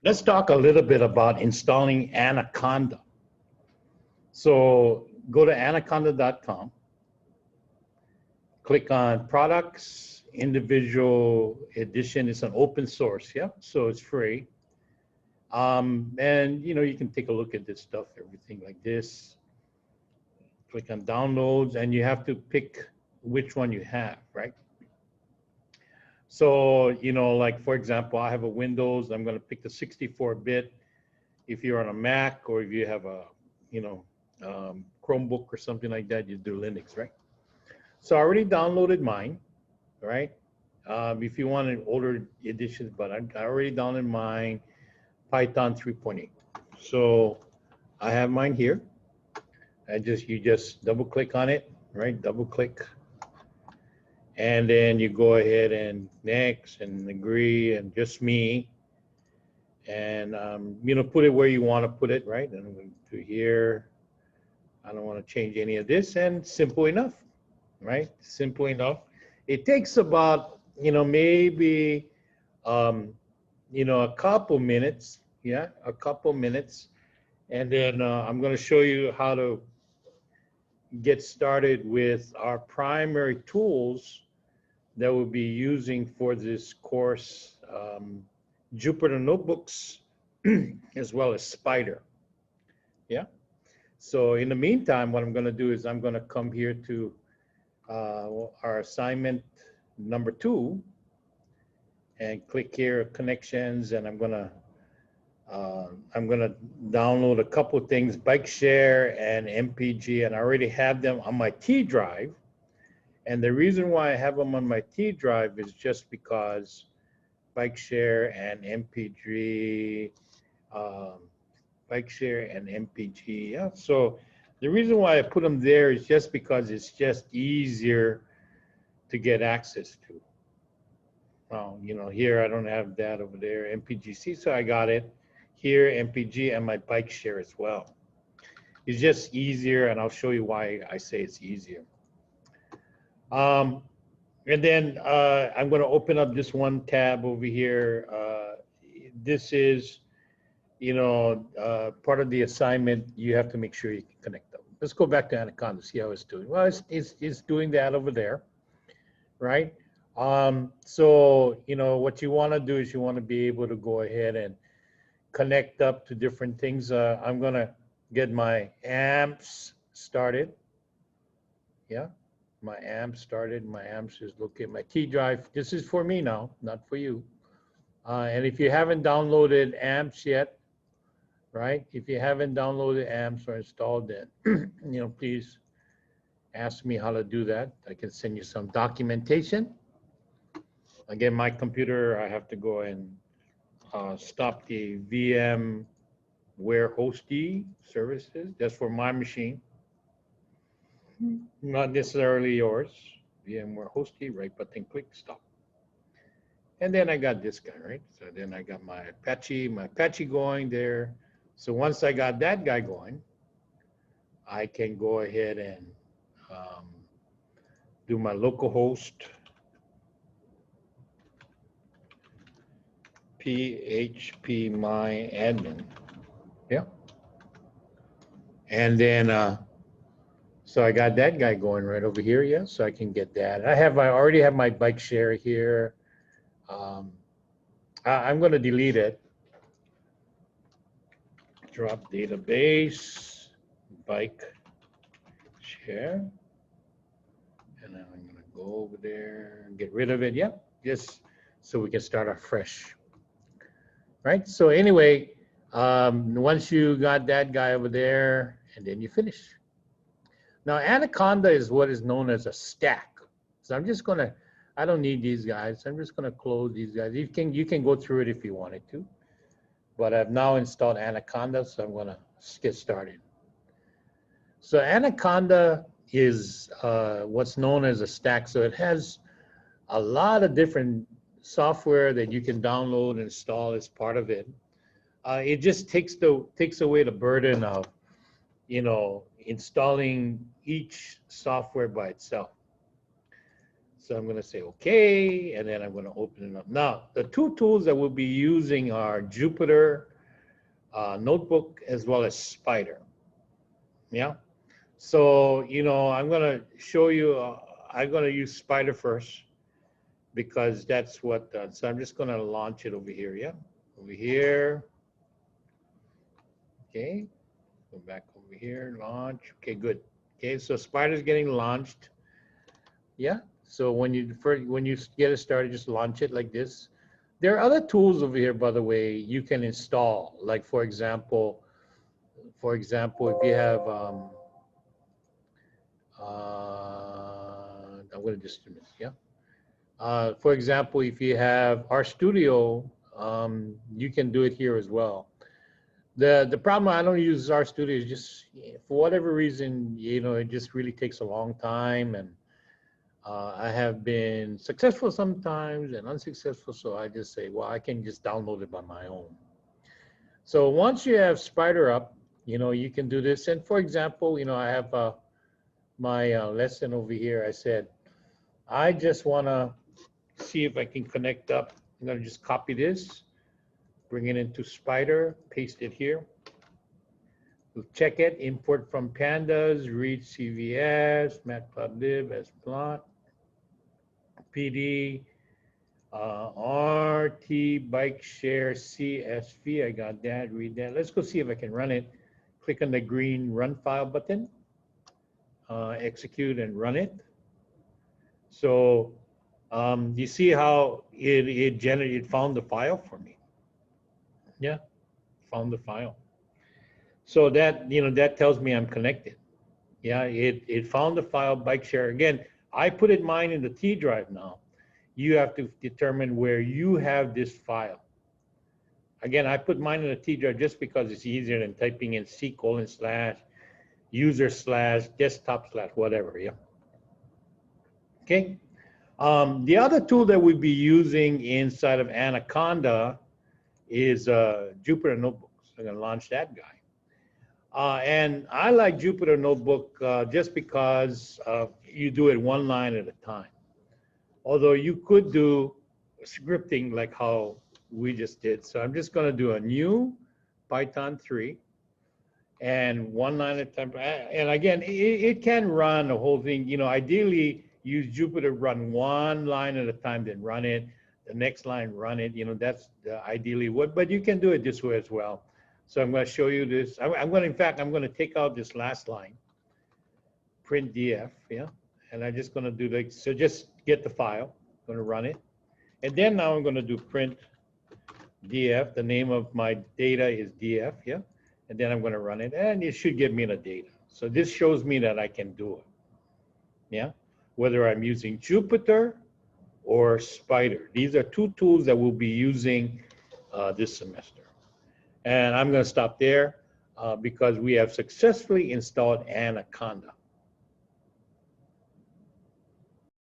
Let's talk a little bit about installing Anaconda. So go to anaconda.com, click on products, individual edition. It's an open source, yeah, so it's free. And you can take a look at this stuff, everything like this. Click on downloads, and you have to pick which one you have, right? So, like for example, I have a Windows, I'm going to pick the 64-bit. If you're on a Mac or if you have a, Chromebook or something like that, you do Linux, right? So I already downloaded mine, right? If you want an older edition, but I already downloaded mine, Python 3.8. So I have mine here. You just double click on it, right? Double click. And then you go ahead and next and agree and just me. And, put it where you want to put it, right? And I'm going to here. I don't want to change any of this, and simple enough, right? Simple enough. It takes about, maybe, a couple minutes. Yeah, a couple minutes. And then I'm going to show you how to get started with our primary tools that we'll be using for this course, Jupyter Notebooks, as well as Spider. Yeah. So in the meantime, what I'm going to do is I'm going to come here to our assignment number 2 and click here, connections, and I'm going to download a couple of things, bike share and MPG, and I already have them on my T drive. And the reason why I have them on my T drive is just because bike share and MPG, yeah. So the reason why I put them there is just because it's just easier to get access to. Well, here I don't have that over there, MPGC, so I got it here, MPG, and my bike share as well. It's just easier, and I'll show you why I say it's easier. And then I'm going to open up this one tab over here. This is, part of the assignment. You have to make sure you can connect them. Let's go back to Anaconda, see how it's doing. Well, it's doing that over there, right? So, what you want to do is you want to be able to go ahead and connect up to different things. I'm going to get my amps started. Yeah. My amp started. My amps is located. My T drive. This is for me now, not for you. And if you haven't downloaded amps yet, right? If you haven't downloaded amps or installed it, please ask me how to do that. I can send you some documentation. Again, my computer, I have to go and stop the VMware hosting services. That's for my machine. Not necessarily yours. VMware hosting, right button, click, stop. And then I got this guy, right? So then I got my Apache going there. So once I got that guy going, I can go ahead and do my localhost PHP my admin. Yeah. And then so I got that guy going right over here, yeah, so I can get that. I already have my bike share here. I'm going to delete it. Drop database, bike share. And then I'm going to go over there and get rid of it. Yep, just so we can start afresh. Right, so anyway, once you got that guy over there, and then you finish. Now, Anaconda is what is known as a stack. So I'm just going to, I don't need these guys. I'm just going to close these guys. You can go through it if you wanted to. But I've now installed Anaconda, so I'm going to get started. So Anaconda is what's known as a stack. So it has a lot of different software that you can download and install as part of it. It just takes away the burden of, installing each software by itself. So I'm going to say okay, and then I'm going to open it up. Now, the two tools that we'll be using are Jupyter Notebook as well as Spider. Yeah. So, I'm going to show you, I'm going to use Spider first because that's what, so I'm just going to launch it over here. Yeah. Over here. Okay. Go back over here, launch. Okay, good. Okay, so Spider's getting launched. Yeah. So when you get it started, just launch it like this. There are other tools over here, by the way, you can install. Like for example, if you have I'm going to just do this. Yeah. For example, if you have RStudio, you can do it here as well. The problem I don't use RStudio is just for whatever reason, it just really takes a long time, and I have been successful sometimes and unsuccessful. So I just say, well, I can just download it by my own. So once you have Spider up, you can do this. And for example, I have my lesson over here. I said, I just want to see if I can connect up. I'm going to just copy this, bring it into Spider, paste it here. We'll check it, import from pandas, read CVS, matplotlib as plot, PD, RT, bike share, CSV. I got that, read that. Let's go see if I can run it. Click on the green run file button, execute and run it. So you see how it found the file for me. Yeah, found the file. So that, that tells me I'm connected. Yeah, it found the file, bike share. Again, I put mine in the T drive now. You have to determine where you have this file. Again, I put mine in the T drive just because it's easier than typing in C:/user/ whatever, yeah. Okay. The other tool that we'd be using inside of Anaconda is Jupyter Notebooks. I'm going to launch that guy. And I like Jupyter Notebook just because you do it one line at a time. Although you could do scripting like how we just did. So I'm just going to do a new Python 3 and one line at a time. And again, it can run the whole thing. Ideally, use Jupyter, run one line at a time, then run it. The next line, run it. That's ideally what, but you can do it this way as well. So I'm going to show you this. I'm going to take out this last line, print df, yeah. And I'm just going to do like, so just get the file, I'm going to run it. And then now I'm going to do print df. The name of my data is df, yeah. And then I'm going to run it, and it should give me the data. So this shows me that I can do it, yeah. Whether I'm using Jupyter or Spider. These are two tools that we'll be using this semester. And I'm going to stop there because we have successfully installed Anaconda.